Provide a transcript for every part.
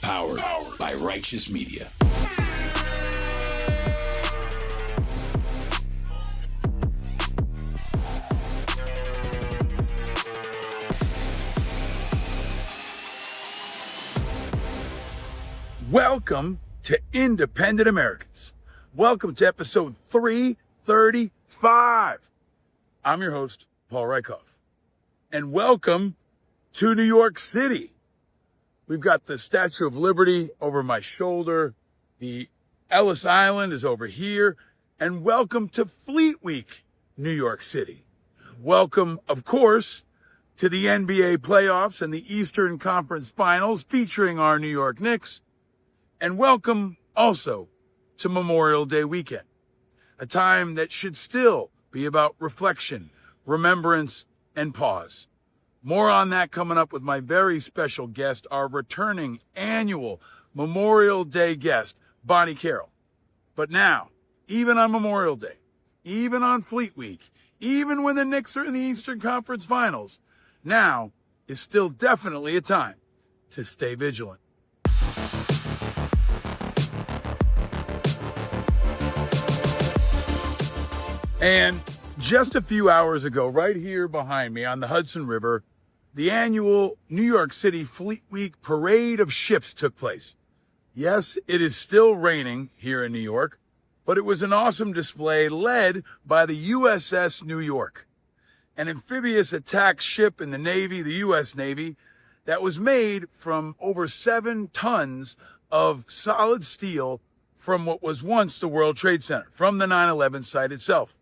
Powered by Righteous Media. Welcome to Independent Americans. Welcome to episode 335. I'm your host, Paul Rykoff. And welcome to New York City. We've got the Statue of Liberty over my shoulder. The Ellis Island is over here. And welcome to Fleet Week, New York City. Welcome, of course, to the NBA playoffs and the Eastern Conference Finals featuring our New York Knicks. And welcome also to Memorial Day weekend, a time that should still be about reflection, remembrance, and pause. More on that coming up with my very special guest, our returning annual Memorial Day guest, Bonnie Carroll. But now, even on Memorial Day, even on Fleet Week, even when the Knicks are in the Eastern Conference Finals, now is still definitely a time to stay vigilant. And just a few hours ago, right here behind me on the Hudson River, the annual New York City Fleet Week Parade of Ships took place. Yes, it is still raining here in New York, but it was an awesome display led by the USS New York, an amphibious attack ship in the Navy, the U.S. Navy, that was made from over 7 tons of solid steel from what was once the World Trade Center, from the 9/11 site itself.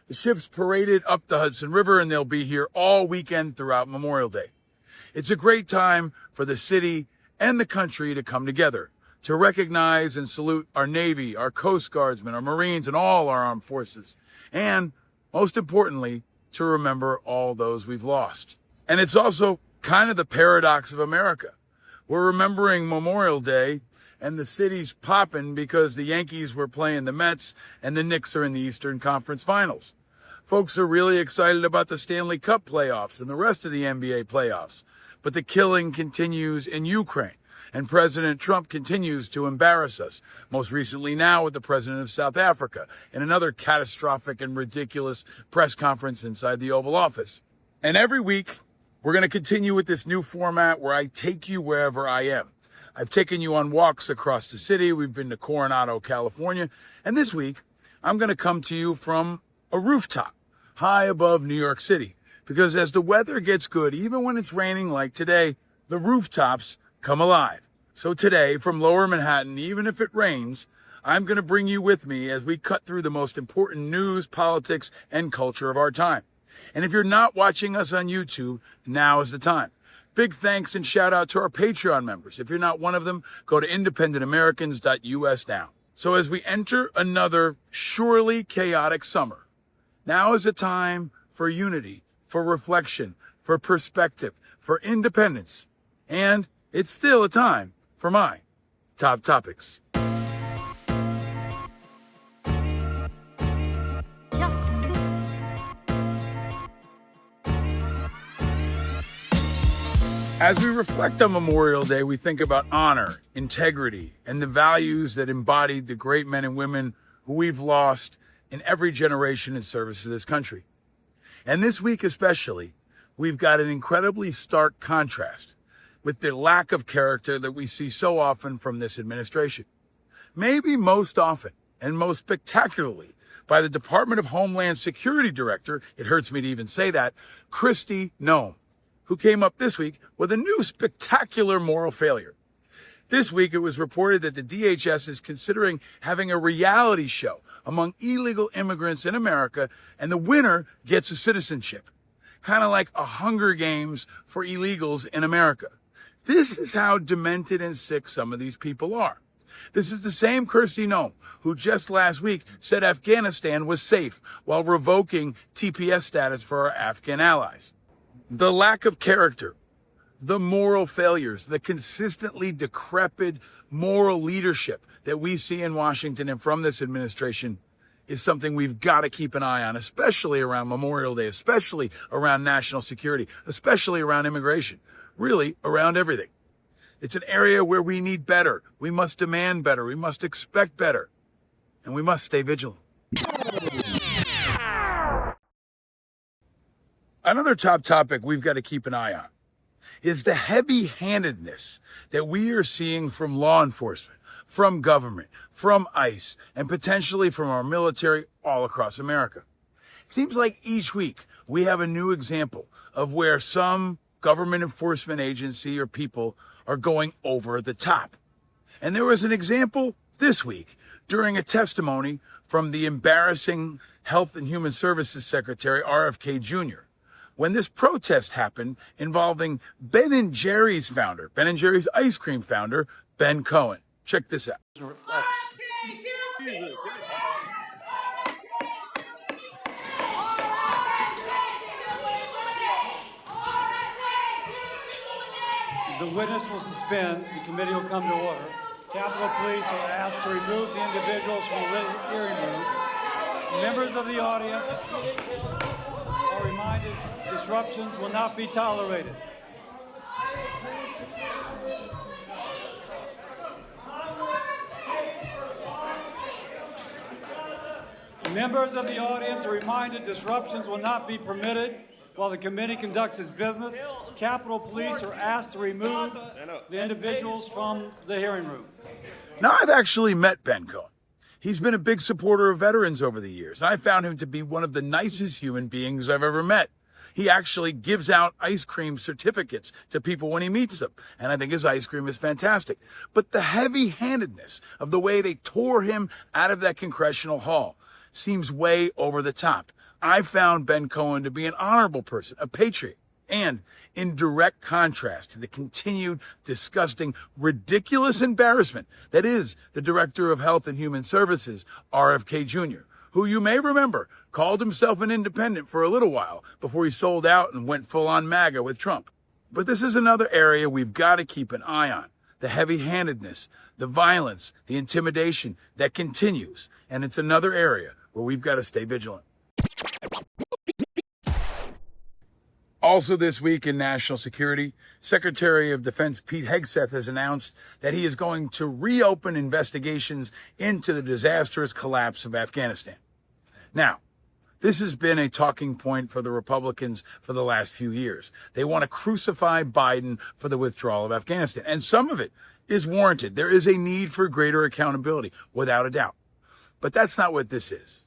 The ships paraded up the Hudson River, and they'll be here all weekend throughout Memorial Day. It's a great time for the city and the country to come together, to recognize and salute our Navy, our Coast Guardsmen, our Marines, and all our armed forces. And, most importantly, to remember all those we've lost. And it's also kind of the paradox of America. We're remembering Memorial Day, and the city's popping because the Yankees were playing the Mets, and the Knicks are in the Eastern Conference Finals. Folks are really excited about the Stanley Cup playoffs and the rest of the NBA playoffs. But the killing continues in Ukraine, and President Trump continues to embarrass us, most recently now with the president of South Africa, in another catastrophic and ridiculous press conference inside the Oval Office. And every week, we're going to continue with this new format where I take you wherever I am. I've taken you on walks across the city. We've been to Coronado, California. And this week, I'm going to come to you from a rooftop high above New York City. Because as the weather gets good, even when it's raining like today, the rooftops come alive. So today, from Lower Manhattan, even if it rains, I'm going to bring you with me as we cut through the most important news, politics, and culture of our time. And if you're not watching us on YouTube, now is the time. Big thanks and shout out to our Patreon members. If you're not one of them, go to independentamericans.us now. So as we enter another surely chaotic summer, now is a time for unity, for reflection, for perspective, for independence. And it's still a time for my top topics. As we reflect on Memorial Day, we think about honor, integrity, and the values that embodied the great men and women who we've lost in every generation in service to this country. And this week especially, we've got an incredibly stark contrast with the lack of character that we see so often from this administration. Maybe most often and most spectacularly by the Department of Homeland Security Director, it hurts me to even say that, Kristi Noem, who came up this week with a new spectacular moral failure. This week, it was reported that the DHS is considering having a reality show among illegal immigrants in America, and the winner gets a citizenship. Kind of like a Hunger Games for illegals in America. This is how demented and sick some of these people are. This is the same Kristi Noem who just last week said Afghanistan was safe while revoking TPS status for our Afghan allies. The lack of character, the moral failures, the consistently decrepit moral leadership that we see in Washington and from this administration is something we've got to keep an eye on, especially around Memorial Day, especially around national security, especially around immigration, really around everything. It's an area where we need better. We must demand better. We must expect better. And we must stay vigilant. Another top topic we've got to keep an eye on is the heavy-handedness that we are seeing from law enforcement, from government, from ICE, and potentially from our military all across America. It seems like each week we have a new example of where some government enforcement agency or people are going over the top. And there was an example this week during a testimony from the embarrassing Health and Human Services Secretary, RFK Jr., when this protest happened involving Ben & Jerry's founder, Ben & Jerry's ice cream founder, Ben Cohen. Check this out. The witness will suspend. The committee will come to order. Capitol Police are asked to remove the individuals from the hearing room. Members of the audience are reminded disruptions will not be tolerated. Members of the audience are reminded disruptions will not be permitted while the committee conducts its business. Capitol Police are asked to remove the individuals from the hearing room. Now, I've actually met Ben Cohen. He's been a big supporter of veterans over the years. I found him to be one of the nicest human beings I've ever met. He actually gives out ice cream certificates to people when he meets them. And I think his ice cream is fantastic. But the heavy-handedness of the way they tore him out of that congressional hall seems way over the top. I found Ben Cohen to be an honorable person, a patriot, and in direct contrast to the continued, disgusting, ridiculous embarrassment that is the Director of Health and Human Services, RFK Jr., who you may remember called himself an independent for a little while before he sold out and went full-on MAGA with Trump. But this is another area we've got to keep an eye on. The heavy-handedness, the violence, the intimidation that continues. And it's another area where we've got to stay vigilant. Also this week in national security, Secretary of Defense Pete Hegseth has announced that he is going to reopen investigations into the disastrous collapse of Afghanistan. Now, this has been a talking point for the Republicans for the last few years. They want to crucify Biden for the withdrawal of Afghanistan, and some of it is warranted. There is a need for greater accountability, without a doubt. But that's not what this is.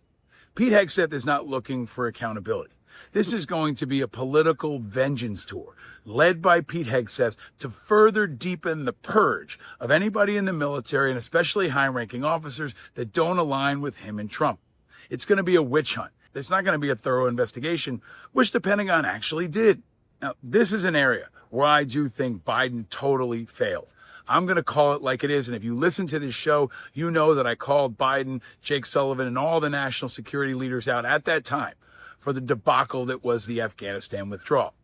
Pete Hegseth is not looking for accountability. This is going to be a political vengeance tour led by Pete Hegseth to further deepen the purge of anybody in the military and especially high-ranking officers that don't align with him and Trump. It's going to be a witch hunt. There's not going to be a thorough investigation, which the Pentagon actually did. Now, this is an area where I do think Biden totally failed. I'm going to call it like it is. And if you listen to this show, you know that I called Biden, Jake Sullivan, and all the national security leaders out at that time for the debacle that was the Afghanistan withdrawal.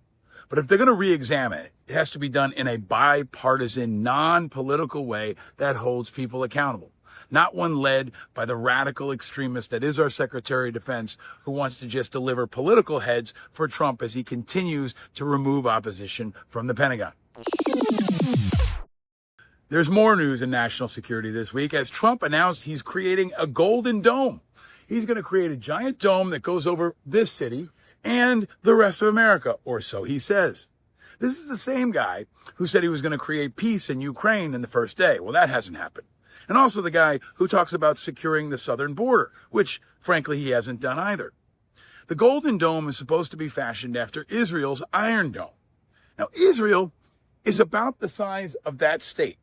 But if they're going to re-examine it, it has to be done in a bipartisan, non-political way that holds people accountable. Not one led by the radical extremist that is our Secretary of Defense, who wants to just deliver political heads for Trump as he continues to remove opposition from the Pentagon. There's more news in national security this week as Trump announced he's creating a golden dome. He's going to create a giant dome that goes over this city and the rest of America, or so he says. This is the same guy who said he was going to create peace in Ukraine in the first day. Well, that hasn't happened. And also the guy who talks about securing the southern border, which, frankly, he hasn't done either. The Golden Dome is supposed to be fashioned after Israel's Iron Dome. Now, Israel is about the size of that state,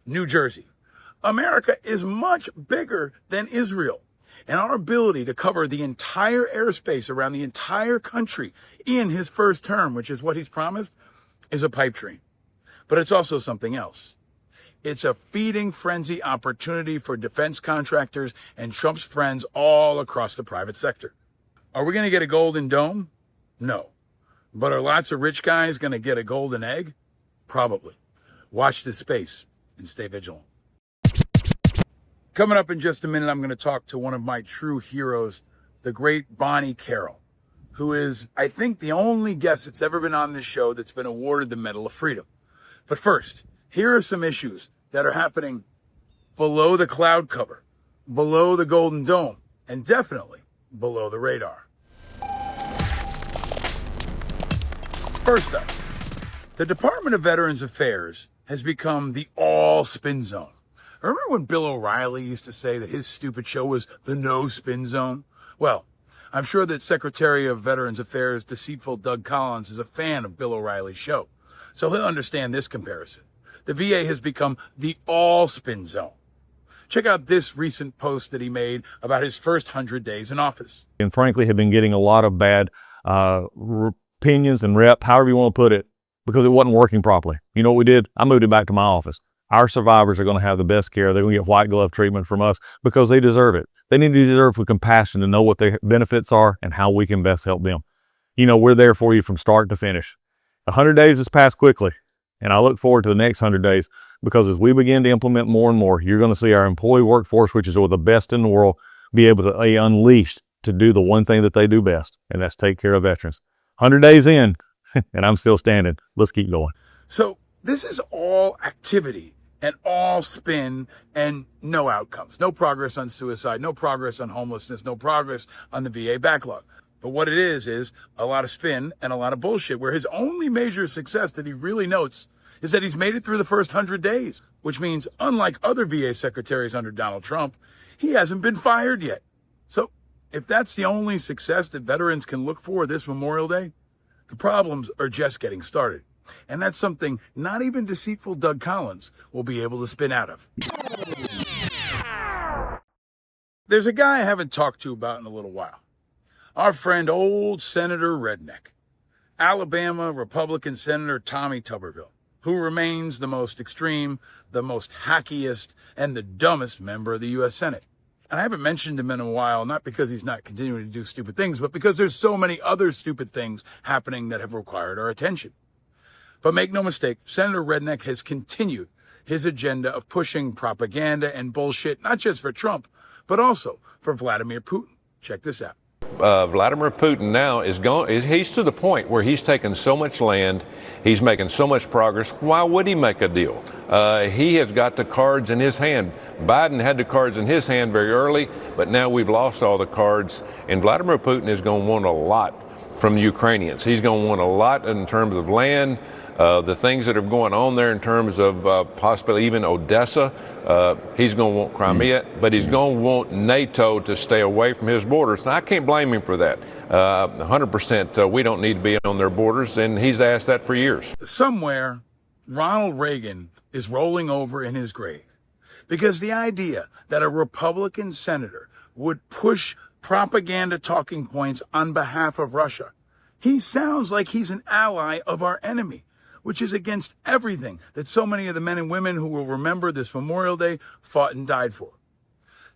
New Jersey. America is much bigger than Israel. And our ability to cover the entire airspace around the entire country in his first term, which is what he's promised, is a pipe dream. But it's also something else. It's a feeding frenzy opportunity for defense contractors and Trump's friends all across the private sector. Are we going to get a golden dome? No. But are lots of rich guys going to get a golden egg? Probably. Watch this space and stay vigilant. Coming up in just a minute, I'm going to talk to one of my true heroes, the great Bonnie Carroll, who is, I think, the only guest that's ever been on this show that's been awarded the Medal of Freedom. But first, Here are some issues that are happening below the cloud cover, below the Golden Dome, and definitely below the radar. First up, the Department of Veterans Affairs has become the all-spin zone. Remember when Bill O'Reilly used to say that his stupid show was the no-spin zone? Well, I'm sure that Secretary of Veterans Affairs, Deceitful Doug Collins, is a fan of Bill O'Reilly's show, so he'll understand this comparison. The VA has become the all-spin zone. Check out this recent post that he made about his first 100 days in office. And frankly, have been getting a lot of bad opinions and rep, however you want to put it, because it wasn't working properly. You know what we did? I moved it back to my office. Our survivors are going to have the best care. They're going to get white glove treatment from us because they deserve it. They need to deserve with compassion to know what their benefits are and how we can best help them. You know, we're there for you from start to finish. 100 days has passed quickly, and I look forward to the next 100 days because as we begin to implement more and more, you're going to see our employee workforce, which is the best in the world, be able to be unleashed to do the one thing that they do best, and that's take care of veterans. 100 days in, and I'm still standing. Let's keep going. So this is all activity and all spin and no outcomes. No progress on suicide, no progress on homelessness, no progress on the VA backlog. But what it is a lot of spin and a lot of bullshit, where his only major success that he really notes is that he's made it through the first 100 days, which means unlike other VA secretaries under Donald Trump, he hasn't been fired yet. So if that's the only success that veterans can look for this Memorial Day, the problems are just getting started. And that's something not even Deceitful Doug Collins will be able to spin out of. There's a guy I haven't talked to about in a little while. Our friend, old Senator Redneck, Alabama Republican Senator Tommy Tuberville, who remains the most extreme, the most hackiest, and the dumbest member of the U.S. Senate. And I haven't mentioned him in a while, not because he's not continuing to do stupid things, but because there's so many other stupid things happening that have required our attention. But make no mistake, Senator Redneck has continued his agenda of pushing propaganda and bullshit, not just for Trump, but also for Vladimir Putin. Check this out. Vladimir Putin now he's to the point where he's taken so much land, he's making so much progress. Why would he make a deal? He has got the cards in his hand. Biden had the cards in his hand very early, but now we've lost all the cards, and Vladimir Putin is going to want a lot from the Ukrainians. He's going to want a lot in terms of land, the things that are going on there in terms of possibly even Odessa. He's going to want Crimea, but he's going to want NATO to stay away from his borders. Now, I can't blame him for that. 100%, we don't need to be on their borders, and he's asked that for years. Somewhere, Ronald Reagan is rolling over in his grave because the idea that a Republican senator would push propaganda talking points on behalf of Russia, he sounds like he's an ally of our enemy, which is against everything that so many of the men and women who will remember this Memorial Day fought and died for.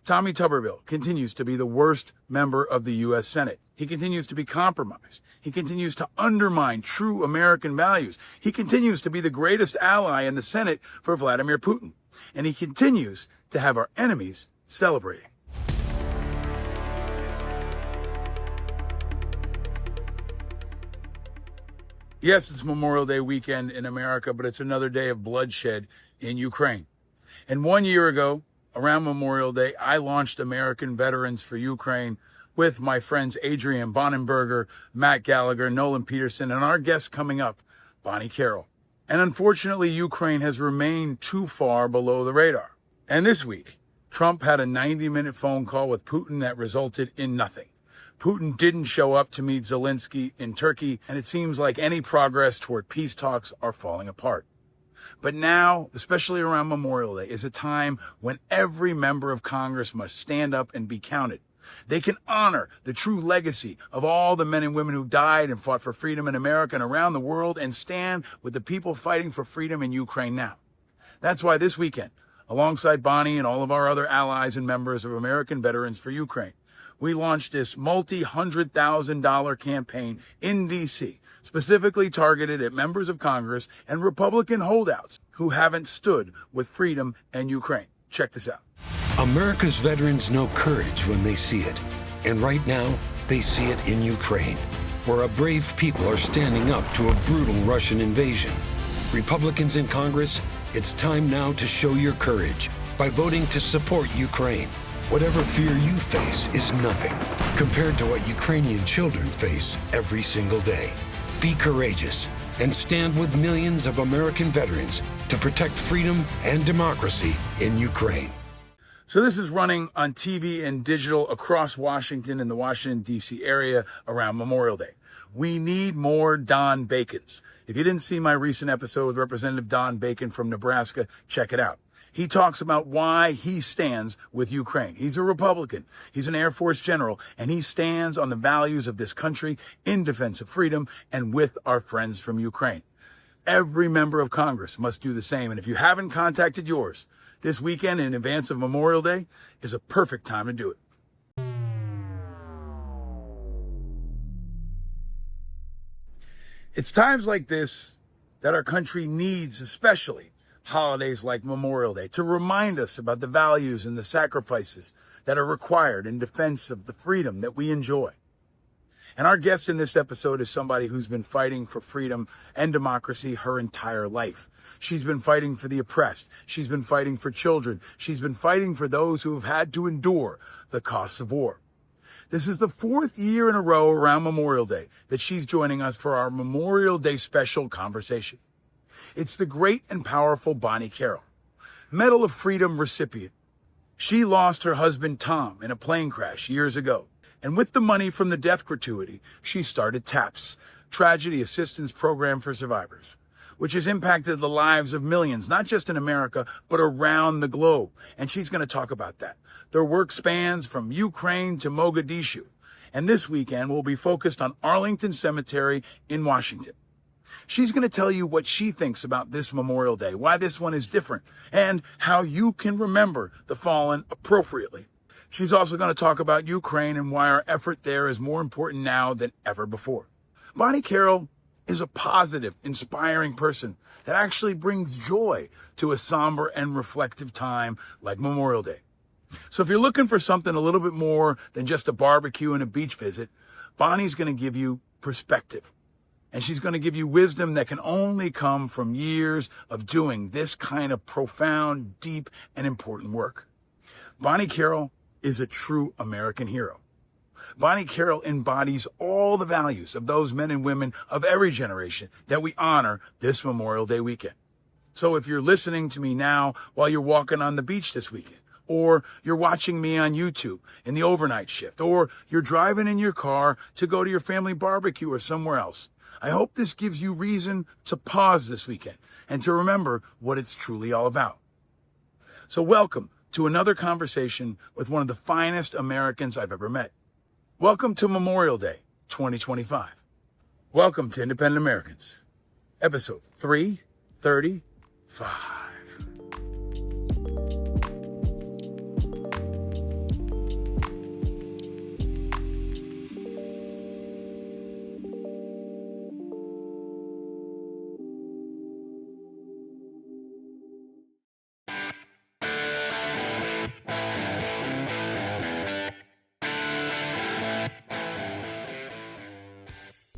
Tommy Tuberville continues to be the worst member of the U.S. Senate. He continues to be compromised. He continues to undermine true American values. He continues to be the greatest ally in the Senate for Vladimir Putin. And he continues to have our enemies celebrating. Yes, it's Memorial Day weekend in America, but it's another day of bloodshed in Ukraine. And 1 year ago, around Memorial Day, I launched American Veterans for Ukraine with my friends Adrian Bonenberger, Matt Gallagher, Nolan Peterson, and our guest coming up, Bonnie Carroll. And unfortunately, Ukraine has remained too far below the radar. And this week, Trump had a 90-minute phone call with Putin that resulted in nothing. Putin didn't show up to meet Zelensky in Turkey, and it seems like any progress toward peace talks are falling apart. But now, especially around Memorial Day, is a time when every member of Congress must stand up and be counted. They can honor the true legacy of all the men and women who died and fought for freedom in America and around the world, and stand with the people fighting for freedom in Ukraine now. That's why this weekend, alongside Bonnie and all of our other allies and members of American Veterans for Ukraine, we launched this multi-$100,000 campaign in D.C., specifically targeted at members of Congress and Republican holdouts who haven't stood with freedom and Ukraine. Check this out. America's veterans know courage when they see it. And right now, they see it in Ukraine, where our brave people are standing up to a brutal Russian invasion. Republicans in Congress, It's time now to show your courage by voting to support Ukraine. Whatever fear you face is nothing compared to what Ukrainian children face every single day. Be courageous and stand with millions of American veterans to protect freedom and democracy in Ukraine. So this is running on TV and digital across Washington and the Washington, D.C. area around Memorial Day. We need more Don Bacons. If you didn't see my recent episode with Representative Don Bacon from Nebraska, check it out. He talks about why he stands with Ukraine. He's a Republican. He's an Air Force general, and he stands on the values of this country in defense of freedom and with our friends from Ukraine. Every member of Congress must do the same. And if you haven't contacted yours, this weekend in advance of Memorial Day is a perfect time to do it. It's times like this that our country needs, especially holidays like Memorial Day, to remind us about the values and the sacrifices that are required in defense of the freedom that we enjoy. And our guest in this episode is somebody who's been fighting for freedom and democracy her entire life. She's been fighting for the oppressed. She's been fighting for children. She's been fighting for those who have had to endure the costs of war. This is the fourth year in a row around Memorial Day that she's joining us for our Memorial Day special conversation. It's the great and powerful Bonnie Carroll, Medal of Freedom recipient. She lost her husband Tom in a plane crash years ago. And with the money from the death gratuity, she started TAPS, Tragedy Assistance Program for Survivors, which has impacted the lives of millions, not just in America, but around the globe. And she's going to talk about that. Their work spans from Ukraine to Mogadishu. And this weekend will be focused on Arlington Cemetery in Washington. She's going to tell you what she thinks about this Memorial Day, why this one is different, and how you can remember the fallen appropriately. She's also going to talk about Ukraine and why our effort there is more important now than ever before. Bonnie Carroll is a positive, inspiring person that actually brings joy to a somber and reflective time like Memorial Day. So if you're looking for something a little bit more than just a barbecue and a beach visit, Bonnie's going to give you perspective. And she's going to give you wisdom that can only come from years of doing this kind of profound, deep, and important work. Bonnie Carroll is a true American hero. Bonnie Carroll embodies all the values of those men and women of every generation that we honor this Memorial Day weekend. So if you're listening to me now while you're walking on the beach this weekend, or you're watching me on YouTube in the overnight shift, or you're driving in your car to go to your family barbecue or somewhere else, I hope this gives you reason to pause this weekend and to remember what it's truly all about. So welcome to another conversation with one of the finest Americans I've ever met. Welcome to Memorial Day 2025. Welcome to Independent Americans, episode 335.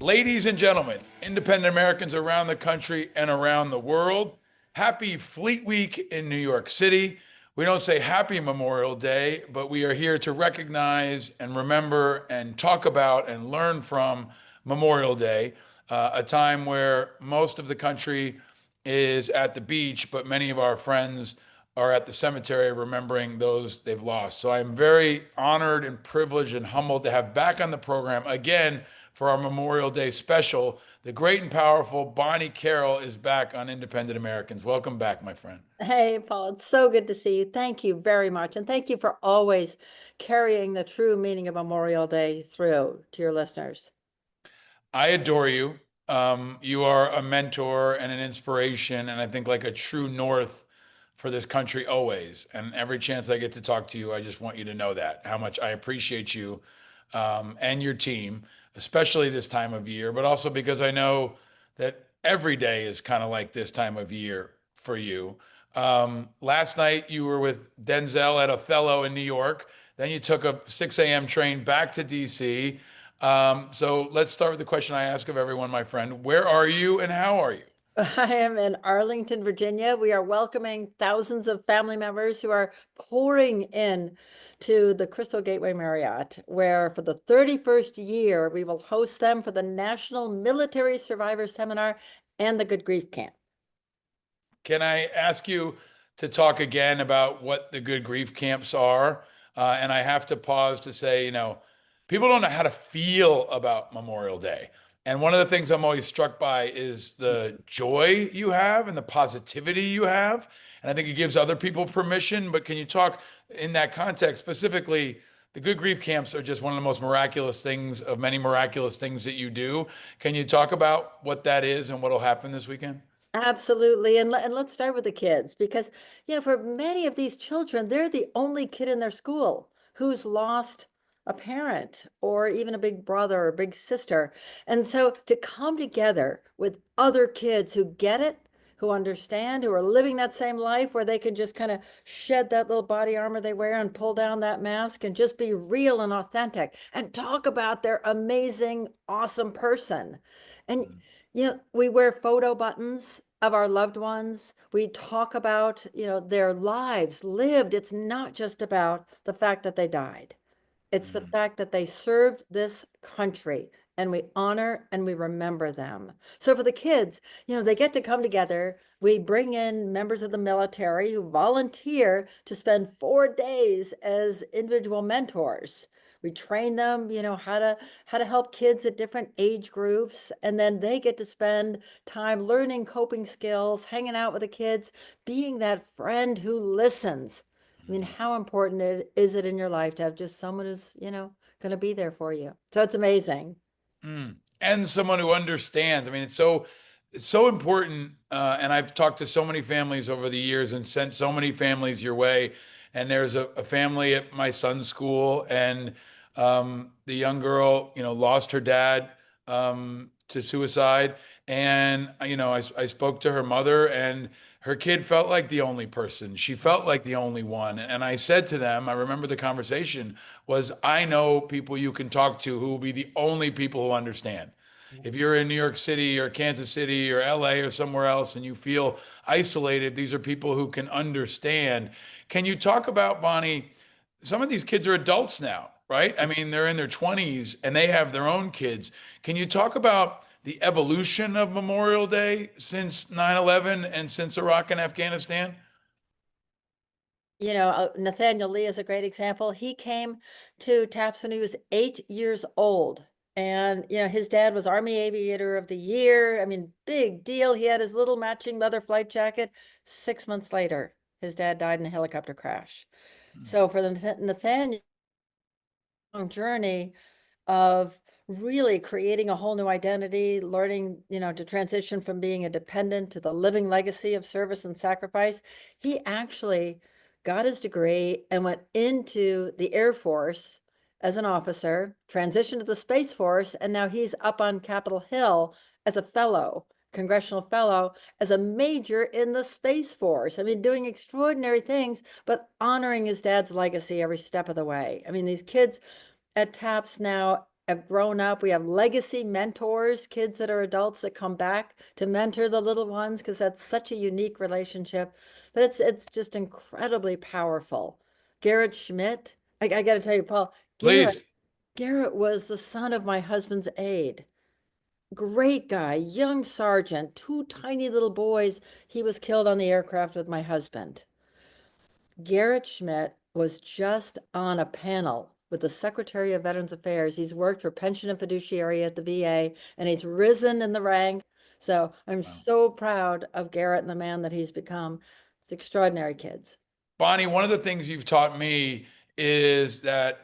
Ladies and gentlemen, independent Americans around the country and around the world, happy Fleet Week in New York City. We don't say happy Memorial Day, but we are here to recognize and remember and talk about and learn from Memorial Day, a time where most of the country is at the beach, but many of our friends are at the cemetery remembering those they've lost. So I'm very honored and privileged and humbled to have back on the program again for our Memorial Day special. The great and powerful Bonnie Carroll is back on Independent Americans. Welcome back, my friend. Hey, Paul, it's so good to see you. Thank you very much. And thank you for always carrying the true meaning of Memorial Day through to your listeners. I adore you. You are a mentor and an inspiration, and I think like a true north for this country always. And every chance I get to talk to you, I just want you to know that, how much I appreciate you and your team, especially this time of year, but also because I know that every day is kind of like this time of year for you. Last night you were with Denzel at Othello in New York. Then you took a 6 a.m. train back to DC. So let's start with the question I ask of everyone, my friend. Where are you and how are you? I am in Arlington, Virginia. We are welcoming thousands of family members who are pouring in to the Crystal Gateway Marriott, where for the 31st year, we will host them for the National Military Survivor Seminar and the Good Grief Camp. Can I ask you to talk again about what the good grief camps are? And I have to pause to say, people don't know how to feel about Memorial Day. And one of the things I'm always struck by is the joy you have and the positivity you have. And I think it gives other people permission. But can you talk in that context specifically? The good grief camps are just one of the most miraculous things of many miraculous things that you do. Can you talk about what that is and what will happen this weekend? Absolutely. And let's start with the kids because, for many of these children, they're the only kid in their school who's lost a parent or even a big brother or big sister. And so to come together with other kids who get it, who understand, who are living that same life where they can just kind of shed that little body armor they wear and pull down that mask and just be real and authentic and talk about their amazing, awesome person. And we wear photo buttons of our loved ones. We talk about, their lives lived. It's not just about the fact that they died. It's the fact that they served this country and we honor and we remember them. So for the kids, they get to come together. We bring in members of the military who volunteer to spend 4 days as individual mentors. We train them, how to help kids at different age groups, and then they get to spend time learning coping skills, hanging out with the kids, being that friend who listens. I mean, how important is it in your life to have just someone who's, going to be there for you? So it's amazing. And someone who understands. I mean, it's so important. And I've talked to so many families over the years and sent so many families your way. And there's a family at my son's school, and the young girl, lost her dad to suicide. And I spoke to her mother, and her kid felt like the only person. She felt like the only one. And I said to them, I remember the conversation was, I know people you can talk to who will be the only people who understand. If you're in New York City or Kansas City or LA or somewhere else and you feel isolated, these are people who can understand. Can you talk about, Bonnie, some of these kids are adults now, right? I mean, they're in their 20s and they have their own kids. Can you talk about the evolution of Memorial Day since 9/11 and since Iraq and Afghanistan? Nathaniel Lee is a great example. He came to TAPS when he was 8 years old. And, his dad was Army Aviator of the Year. I mean, big deal. He had his little matching leather flight jacket. 6 months later, his dad died in a helicopter crash. So for the Nathaniel journey of really creating a whole new identity, learning, to transition from being a dependent to the living legacy of service and sacrifice, he actually got his degree and went into the Air Force as an officer, transitioned to the Space Force, and now he's up on Capitol Hill as a fellow, congressional fellow, as a major in the Space Force. I mean, doing extraordinary things, but honoring his dad's legacy every step of the way. I mean, these kids at TAPS now have grown up. We have legacy mentors, kids that are adults that come back to mentor the little ones because that's such a unique relationship. But it's just incredibly powerful. Garrett Schmidt, I got to tell you, Paul, Please. Garrett was the son of my husband's aide. Great guy, young sergeant, 2 tiny little boys. He was killed on the aircraft with my husband. Garrett Schmidt was just on a panel with the Secretary of Veterans Affairs. He's worked for Pension and Fiduciary at the VA, and he's risen in the rank. So I'm so proud of Garrett and the man that he's become. It's extraordinary, kids. Bonnie, one of the things you've taught me is that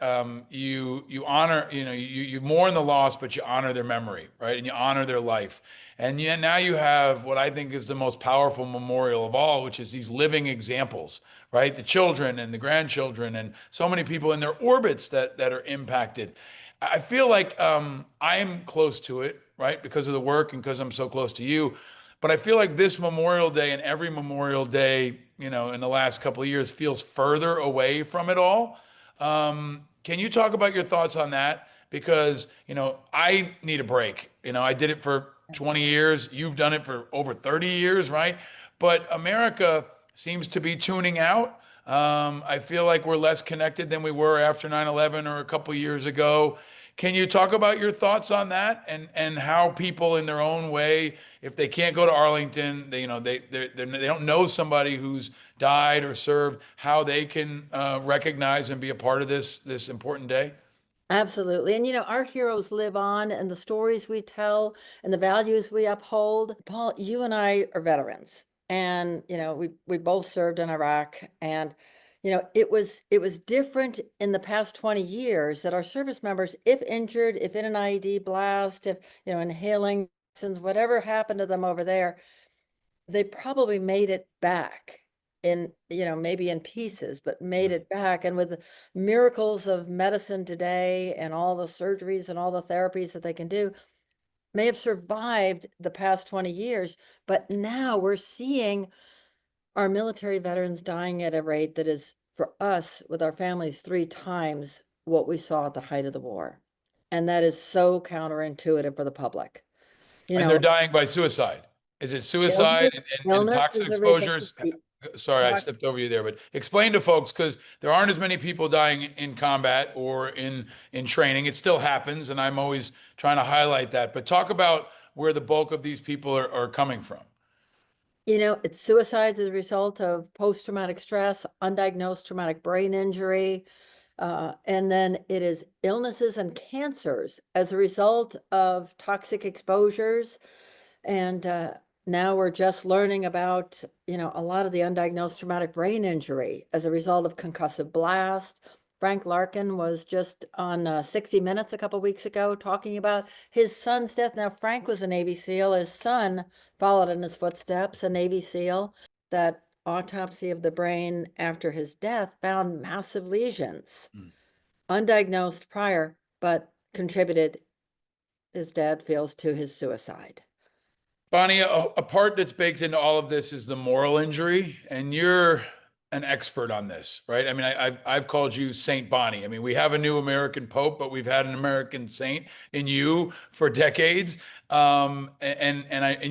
you honor, you mourn the loss, but you honor their memory, right? And you honor their life. And yet now you have what I think is the most powerful memorial of all, which is these living examples, right? The children and the grandchildren and so many people in their orbits that are impacted. I feel like I am close to it, right? Because of the work and because I'm so close to you. But I feel like this Memorial Day and every Memorial Day, in the last couple of years feels further away from it all. Can you talk about your thoughts on that? Because, I need a break. I did it for 20 years. You've done it for over 30 years, right? But America seems to be tuning out. I feel like we're less connected than we were after 9/11 or a couple years ago. Can you talk about your thoughts on that and how people in their own way, if they can't go to Arlington, they don't know somebody who's died or served, how they can recognize and be a part of this important day? Absolutely. And our heroes live on, and the stories we tell and the values we uphold. Paul, you and I are veterans. And we both served in Iraq, and it was different in the past 20 years that our service members, if injured, if in an IED blast, if inhaling toxins, whatever happened to them over there, they probably made it back in, maybe in pieces, but made it back. And with the miracles of medicine today and all the surgeries and all the therapies that they can do, may have survived the past 20 years. But now we're seeing our military veterans dying at a rate that is, for us, with our families, 3 times what we saw at the height of the war. And that is so counterintuitive for the public. And they're dying by suicide. Is it suicide and Illness toxic is a reason. exposures? Sorry, I stepped over you there, but explain to folks, because there aren't as many people dying in combat or in training. It still happens, and I'm always trying to highlight that. But talk about where the bulk of these people are coming from. It's suicide as a result of post-traumatic stress, undiagnosed traumatic brain injury, and then it is illnesses and cancers as a result of toxic exposures. And now we're just learning about, a lot of the undiagnosed traumatic brain injury as a result of concussive blast. Frank Larkin was just on 60 Minutes a couple weeks ago talking about his son's death. Now, Frank was a Navy SEAL. His son followed in his footsteps, a Navy SEAL. That autopsy of the brain after his death found massive lesions, undiagnosed prior, but contributed, his dad feels, to his suicide. Bonnie, a part that's baked into all of this is the moral injury, and you're an expert on this, right? I mean, I've called you Saint Bonnie. I mean, we have a new American Pope, but we've had an American saint in you for decades. And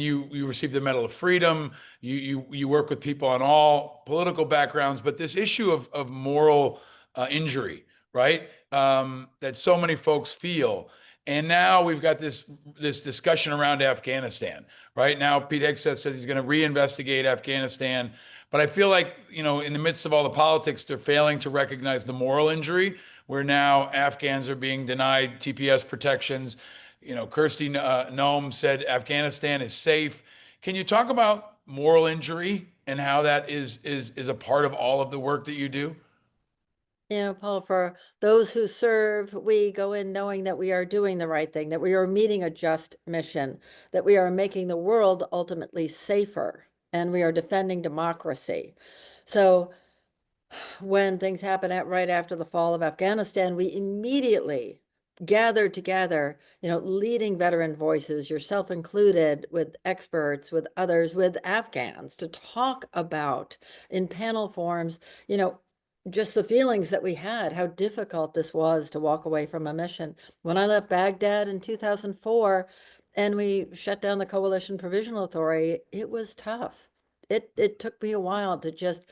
you received the Medal of Freedom. You work with people on all political backgrounds, but this issue of moral injury, right? That so many folks feel. And now we've got this discussion around Afghanistan. Right now, Pete Hegseth says he's going to reinvestigate Afghanistan. But I feel like, in the midst of all the politics, they're failing to recognize the moral injury, where now Afghans are being denied TPS protections. Kirsty Noem said Afghanistan is safe. Can you talk about moral injury and how that is a part of all of the work that you do? Paul, for those who serve, we go in knowing that we are doing the right thing, that we are meeting a just mission, that we are making the world ultimately safer, and we are defending democracy. So when things happen right after the fall of Afghanistan, we immediately gathered together, leading veteran voices, yourself included, with experts, with others, with Afghans, to talk about, in panel forms, just the feelings that we had, how difficult this was to walk away from a mission. When I left Baghdad in 2004 and we shut down the Coalition Provisional Authority, it was tough. It took me a while to just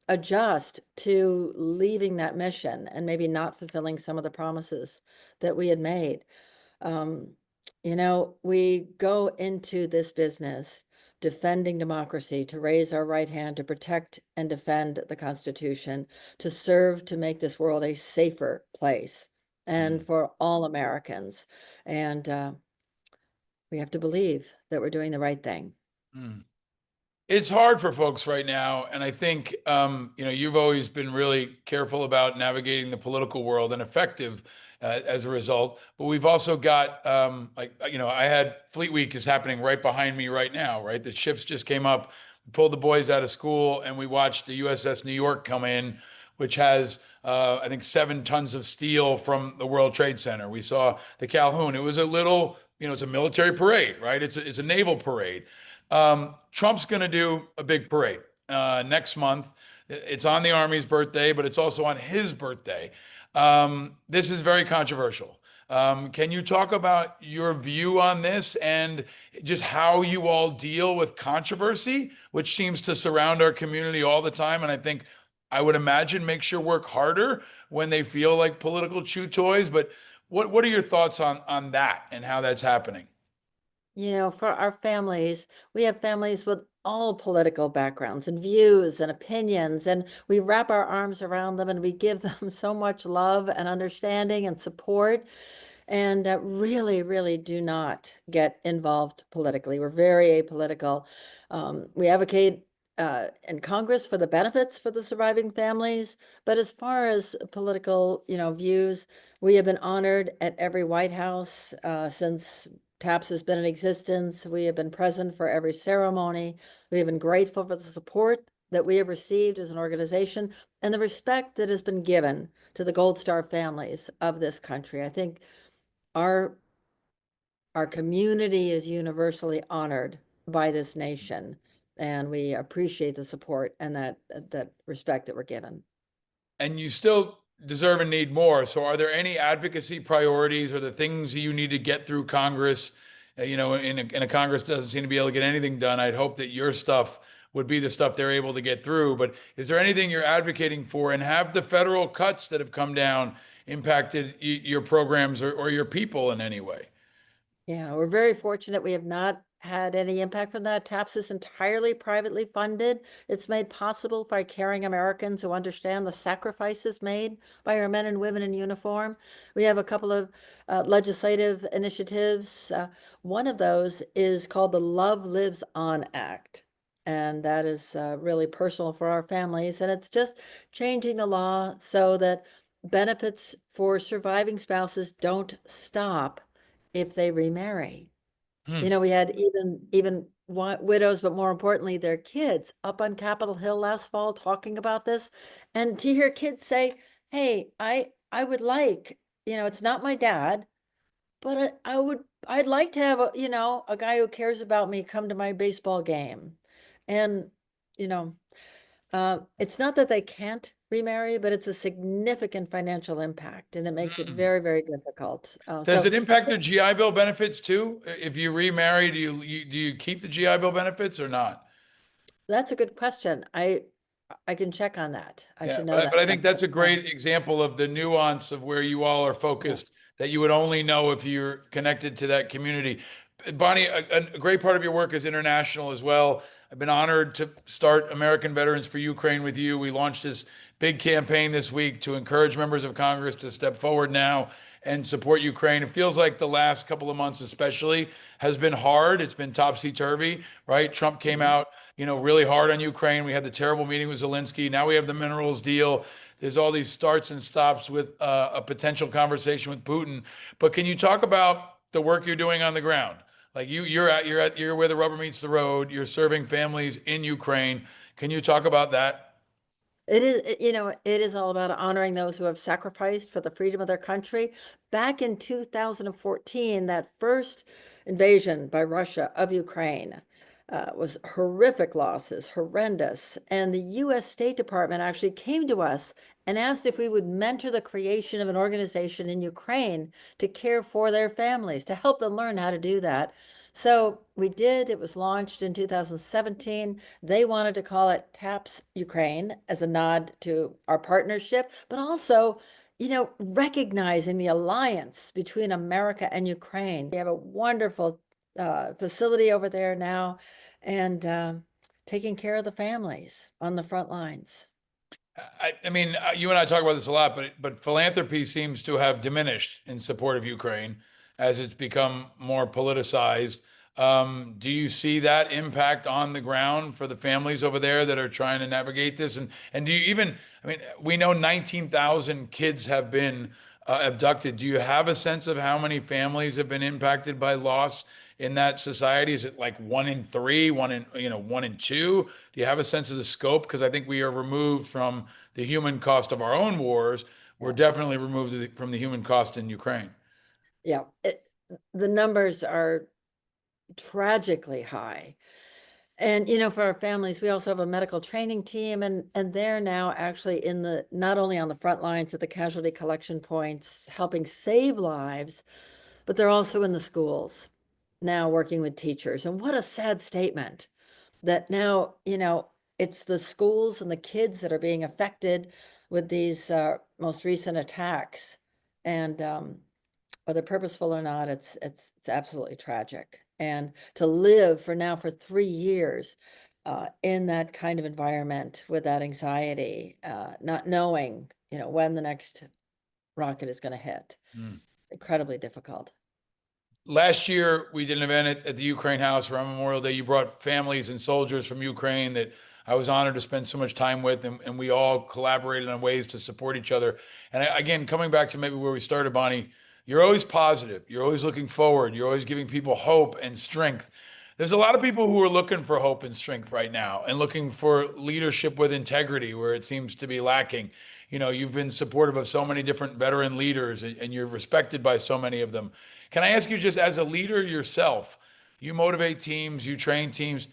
adjust to leaving that mission and maybe not fulfilling some of the promises that we had made. We go into this business defending democracy, to raise our right hand, to protect and defend the Constitution, to serve to make this world a safer place, and for all Americans. And we have to believe that we're doing the right thing. It's hard for folks right now, and I think you've always been really careful about navigating the political world and effective as a result. But we've also got I had Fleet Week is happening right behind me right now, right? The ships just came up. We pulled the boys out of school, and we watched the USS New York come in, which has I think 7 tons of steel from the World Trade Center. We saw the Calhoun. It was a little, it's a military parade, right? It's a naval parade. Trump's going to do a big parade next month. It's on the Army's birthday, but it's also on his birthday. This is very controversial. Can you talk about your view on this and just how you all deal with controversy, which seems to surround our community all the time? And I would imagine makes your work harder when they feel like political chew toys. But what are your thoughts on that and how that's happening? You know, for our families, we have families with all political backgrounds and views and opinions, and we wrap our arms around them and we give them so much love and understanding and support, and really, really do not get involved politically. We're very apolitical. We advocate in Congress for the benefits for the surviving families, but as far as political, views, we have been honored at every White House since TAPS has been in existence. We have been present for every ceremony. We have been grateful for the support that we have received as an organization and the respect that has been given to the Gold Star families of this country. I think our community is universally honored by this nation, and we appreciate the support and that respect that we're given. And you still deserve and need more. So, are there any advocacy priorities or the things you need to get through Congress? In a Congress doesn't seem to be able to get anything done. I'd hope that your stuff would be the stuff they're able to get through. But is there anything you're advocating for? And have the federal cuts that have come down impacted your programs or your people in any way? Yeah, we're very fortunate. We have not had any impact from that. TAPS is entirely privately funded. It's made possible by caring Americans who understand the sacrifices made by our men and women in uniform. We have a couple of legislative initiatives. One of those is called the Love Lives On Act. And that is really personal for our families. And it's just changing the law so that benefits for surviving spouses don't stop if they remarry. We had even widows, but more importantly, their kids up on Capitol Hill last fall talking about this. And to hear kids say, hey, I would like, it's not my dad, but I'd like to have a guy who cares about me come to my baseball game. And, you know, it's not that they can't remarry, but it's a significant financial impact, and it makes it very, very difficult. Does it impact their GI Bill benefits too? If you remarry, do you keep the GI Bill benefits or not? That's a good question. I can check on that. I Yeah, should know but I that. think that's a great example of the nuance of where you all are focused that you would only know if you're connected to that community. Bonnie, a great part of your work is international as well. I've been honored to start American Veterans for Ukraine with you. We launched this big campaign this week to encourage members of Congress to step forward now and support Ukraine. It feels like the last couple of months, especially, has been hard. It's been topsy-turvy, right? Trump came out, really hard on Ukraine. We had the terrible meeting with Zelensky. Now we have the minerals deal. There's all these starts and stops with a potential conversation with Putin. But can you talk about the work you're doing on the ground? Like you're where the rubber meets the road. You're serving families in Ukraine. Can you talk about that? It is, it is all about honoring those who have sacrificed for the freedom of their country. Back in 2014, that first invasion by Russia of Ukraine was horrific losses, horrendous. And the U.S. State Department actually came to us and asked if we would mentor the creation of an organization in Ukraine to care for their families, to help them learn how to do that. So we did. It was launched in 2017. They wanted to call it TAPS Ukraine as a nod to our partnership, but also, recognizing the alliance between America and Ukraine. We have a wonderful facility over there now, and taking care of the families on the front lines. I mean, you and I talk about this a lot, but philanthropy seems to have diminished in support of Ukraine as it's become more politicized. Do you see that impact on the ground for the families over there that are trying to navigate this? And do you even, I mean, we know 19,000 kids have been abducted. Do you have a sense of how many families have been impacted by loss in that society? Is it like 1 in 3, 1 in 2? Do you have a sense of the scope? Because I think we are removed from the human cost of our own wars. We're definitely removed from the human cost in Ukraine. Yeah, the numbers are tragically high. And, for our families, we also have a medical training team, and they're now actually not only on the front lines at the casualty collection points, helping save lives, but they're also in the schools now working with teachers. And what a sad statement that now, it's the schools and the kids that are being affected with these most recent attacks. And whether purposeful or not, it's absolutely tragic. And to live for 3 years in that kind of environment with that anxiety, not knowing, when the next rocket is going to hit, incredibly difficult. Last year, we did an event at the Ukraine House around Memorial Day. You brought families and soldiers from Ukraine that I was honored to spend so much time with, and we all collaborated on ways to support each other. And again, coming back to maybe where we started, Bonnie, you're always positive. You're always looking forward. You're always giving people hope and strength. There's a lot of people who are looking for hope and strength right now and looking for leadership with integrity where it seems to be lacking. You've been supportive of so many different veteran leaders and you're respected by so many of them. Can I ask you, just as a leader yourself, you motivate teams, you train teams.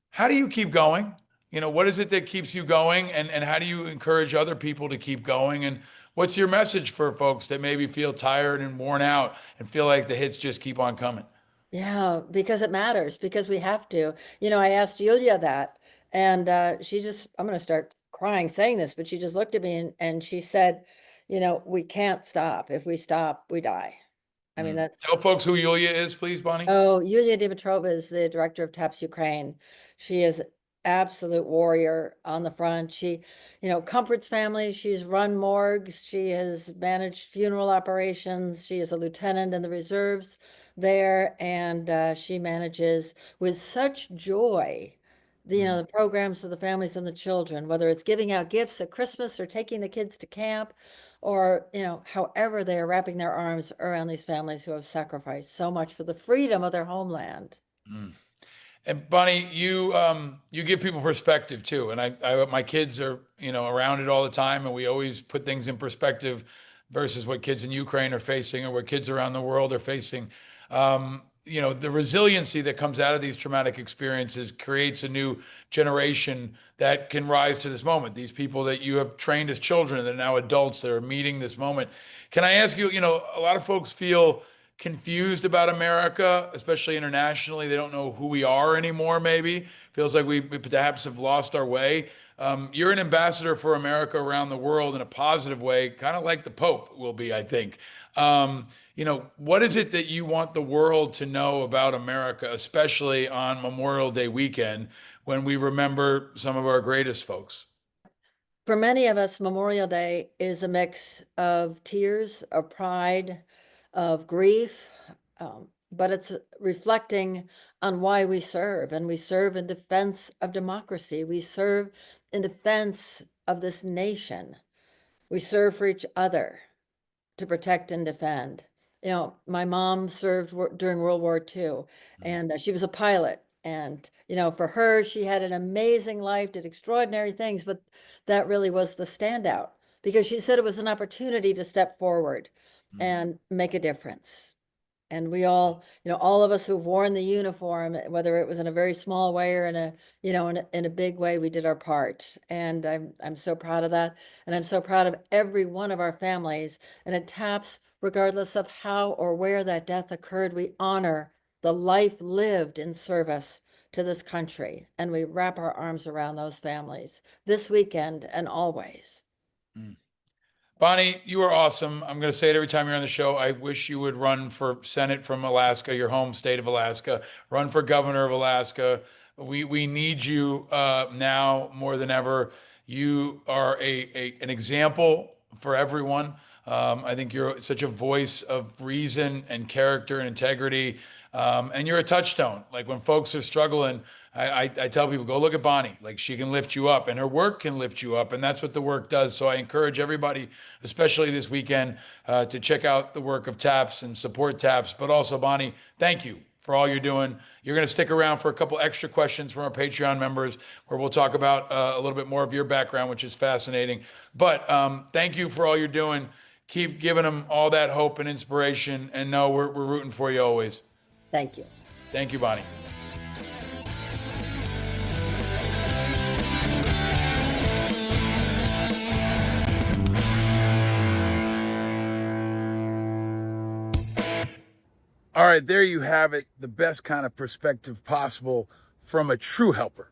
How do you keep going? What is it that keeps you going, and how do you encourage other people to keep going? And what's your message for folks that maybe feel tired and worn out and feel like the hits just keep on coming? Yeah, because it matters, because we have to. I asked Yulia that, and I'm going to start crying saying this, but she just looked at me and she said, we can't stop. If we stop, we die. I mean, that's. Tell folks who Yulia is, please, Bonnie. Oh, Yulia Dimitrova is the director of TAPS Ukraine. She is absolute warrior on the front. She, comforts families. She's run morgues. She has managed funeral operations. She is a lieutenant in the reserves there, and she manages with such joy the programs for the families and the children, whether it's giving out gifts at Christmas or taking the kids to camp, or however they are wrapping their arms around these families who have sacrificed so much for the freedom of their homeland. And Bonnie, you give people perspective too. And my kids are around it all the time, and we always put things in perspective versus what kids in Ukraine are facing or what kids around the world are facing. The resiliency that comes out of these traumatic experiences creates a new generation that can rise to this moment. These people that you have trained as children that are now adults that are meeting this moment. Can I ask you, a lot of folks feel confused about America, especially internationally. They don't know who we are anymore, maybe. Feels like we perhaps have lost our way. You're an ambassador for America around the world in a positive way, kind of like the Pope will be, I think. What is it that you want the world to know about America, especially on Memorial Day weekend, when we remember some of our greatest folks? For many of us, Memorial Day is a mix of tears, of pride, of grief, but it's reflecting on why we serve. And we serve in defense of democracy. We serve in defense of this nation. We serve for each other to protect and defend. My mom served during World War II, and she was a pilot. And, for her, she had an amazing life, did extraordinary things, but that really was the standout because she said it was an opportunity to step forward and make a difference. And we all, all of us who've worn the uniform, whether it was in a very small way or in a big way, we did our part. And I'm so proud of that. And I'm so proud of every one of our families. And at TAPS, regardless of how or where that death occurred, we honor the life lived in service to this country. And we wrap our arms around those families this weekend and always. Bonnie, you are awesome. I'm going to say it every time you're on the show. I wish you would run for Senate from Alaska, your home state of Alaska. Run for governor of Alaska. We need you now more than ever. You are an example for everyone. I think you're such a voice of reason and character and integrity. And you're a touchstone. Like when folks are struggling, I tell people, go look at Bonnie. Like she can lift you up and her work can lift you up. And that's what the work does. So I encourage everybody, especially this weekend, to check out the work of TAPS and support TAPS. But also, Bonnie, thank you for all you're doing. You're going to stick around for a couple extra questions from our Patreon members where we'll talk about a little bit more of your background, which is fascinating. But thank you for all you're doing. Keep giving them all that hope and inspiration. And no, we're rooting for you always. Thank you. Thank you, Bonnie. All right, there you have it. The best kind of perspective possible from a true helper.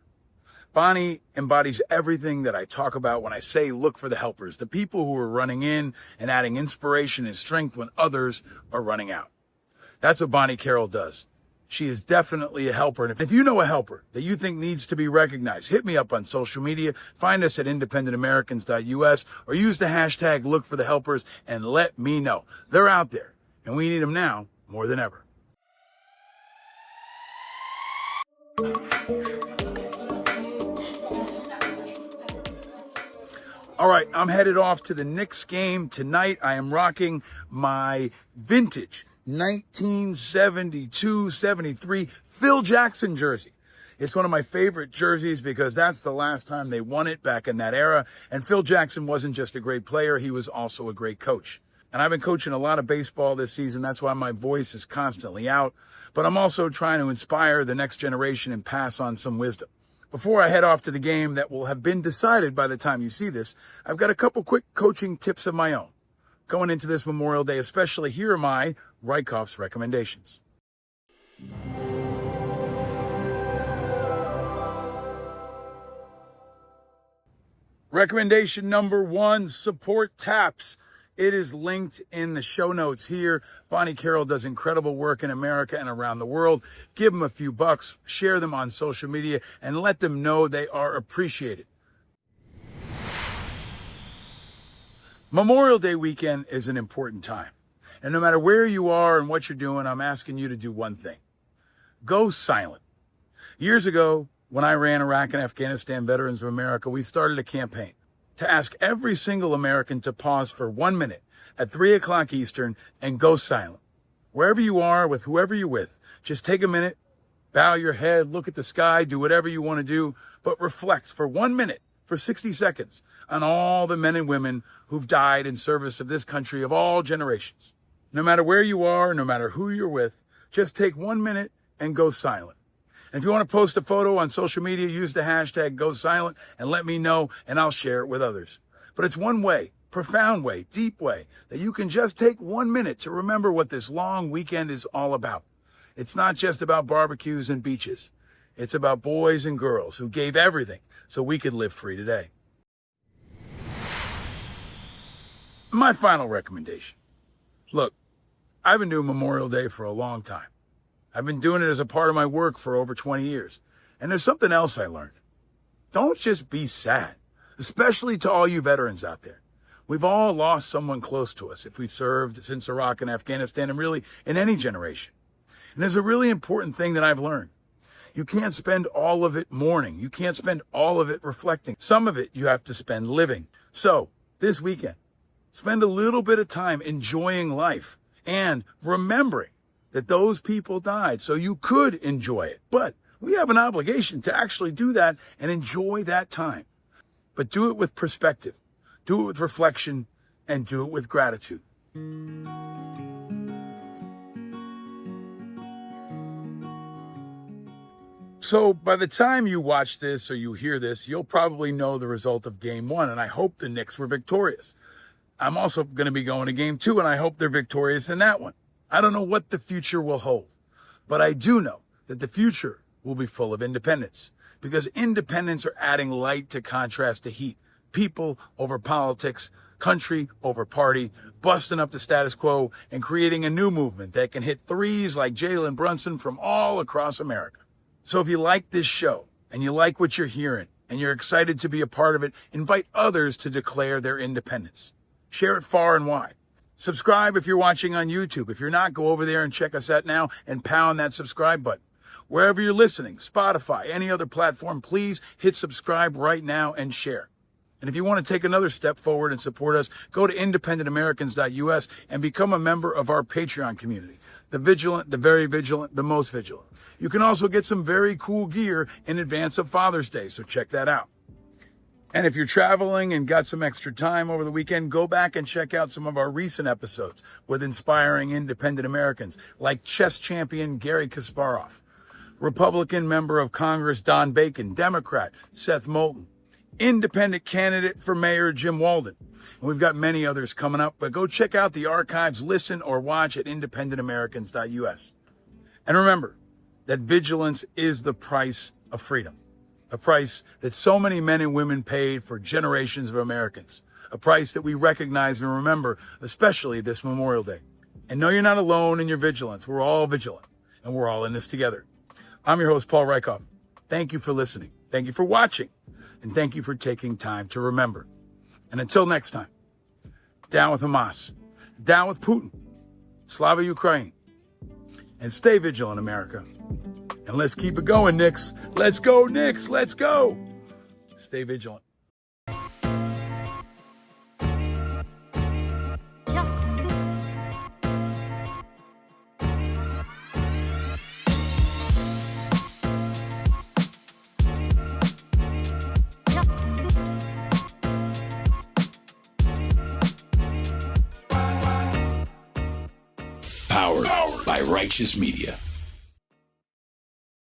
Bonnie embodies everything that I talk about when I say look for the helpers, the people who are running in and adding inspiration and strength when others are running out. That's what Bonnie Carroll does. She is definitely a helper. And if you know a helper that you think needs to be recognized, hit me up on social media. Find us at independentamericans.us or use the hashtag look for the helpers and let me know. They're out there and we need them now more than ever. All right, I'm headed off to the Knicks game tonight. I am rocking my vintage 1972-73 Phil Jackson jersey. It's one of my favorite jerseys because that's the last time they won it back in that era. And Phil Jackson wasn't just a great player, he was also a great coach. And I've been coaching a lot of baseball this season. That's why my voice is constantly out. But I'm also trying to inspire the next generation and pass on some wisdom. Before I head off to the game that will have been decided by the time you see this, I've got a couple quick coaching tips of my own. Going into this Memorial Day especially, here are my Reichoff's recommendations. Recommendation number 1, support TAPS. It is linked in the show notes here. Bonnie Carroll does incredible work in America and around the world. Give them a few bucks, share them on social media, and let them know they are appreciated. Memorial Day weekend is an important time. And no matter where you are and what you're doing, I'm asking you to do one thing. Go silent. Years ago, when I ran Iraq and Afghanistan Veterans of America, we started a campaign to ask every single American to pause for 1 minute at 3 o'clock Eastern and go silent. Wherever you are, with whoever you're with, just take a minute, bow your head, look at the sky, do whatever you want to do, but reflect for 1 minute, for 60 seconds, on all the men and women who've died in service of this country of all generations. No matter where you are, no matter who you're with, just take 1 minute and go silent. And if you want to post a photo on social media, use the hashtag #GoSilent and let me know, and I'll share it with others. But it's one way, profound way, deep way, that you can just take 1 minute to remember what this long weekend is all about. It's not just about barbecues and beaches. It's about boys and girls who gave everything so we could live free today. My final recommendation. Look, I've been doing Memorial Day for a long time. I've been doing it as a part of my work for over 20 years. And there's something else I learned. Don't just be sad, especially to all you veterans out there. We've all lost someone close to us if we've served since Iraq and Afghanistan, and really in any generation. And there's a really important thing that I've learned. You can't spend all of it mourning. You can't spend all of it reflecting. Some of it you have to spend living. So this weekend, spend a little bit of time enjoying life and remembering that those people died so you could enjoy it. But we have an obligation to actually do that and enjoy that time. But do it with perspective, do it with reflection, and do it with gratitude. So by the time you watch this or you hear this, you'll probably know the result of Game 1, and I hope the Knicks were victorious. I'm also going to be going to Game 2, and I hope they're victorious in that one. I don't know what the future will hold, but I do know that the future will be full of independents, because independents are adding light to contrast to heat. People over politics, country over party, busting up the status quo and creating a new movement that can hit threes like Jalen Brunson from all across America. So if you like this show and you like what you're hearing and you're excited to be a part of it, invite others to declare their independence. Share it far and wide. Subscribe if you're watching on YouTube. If you're not, go over there and check us out now and pound that subscribe button. Wherever you're listening, Spotify, any other platform, please hit subscribe right now and share. And if you want to take another step forward and support us, go to independentamericans.us and become a member of our Patreon community. The vigilant, the very vigilant, the most vigilant. You can also get some very cool gear in advance of Father's Day, so check that out. And if you're traveling and got some extra time over the weekend, go back and check out some of our recent episodes with inspiring independent Americans like chess champion Garry Kasparov, Republican member of Congress Don Bacon, Democrat Seth Moulton, independent candidate for mayor, Jim Walden. And we've got many others coming up, but go check out the archives, listen or watch at independentamericans.us. And remember that vigilance is the price of freedom, a price that so many men and women paid for generations of Americans, a price that we recognize and remember, especially this Memorial Day. And no, you're not alone in your vigilance. We're all vigilant, and we're all in this together. I'm your host, Paul Rykoff. Thank you for listening. Thank you for watching. And thank you for taking time to remember. And until next time, down with Hamas, down with Putin, Slava Ukraine, and stay vigilant, America. And let's keep it going, Knicks. Let's go, Knicks. Let's go. Stay vigilant. Powered by Righteous Media.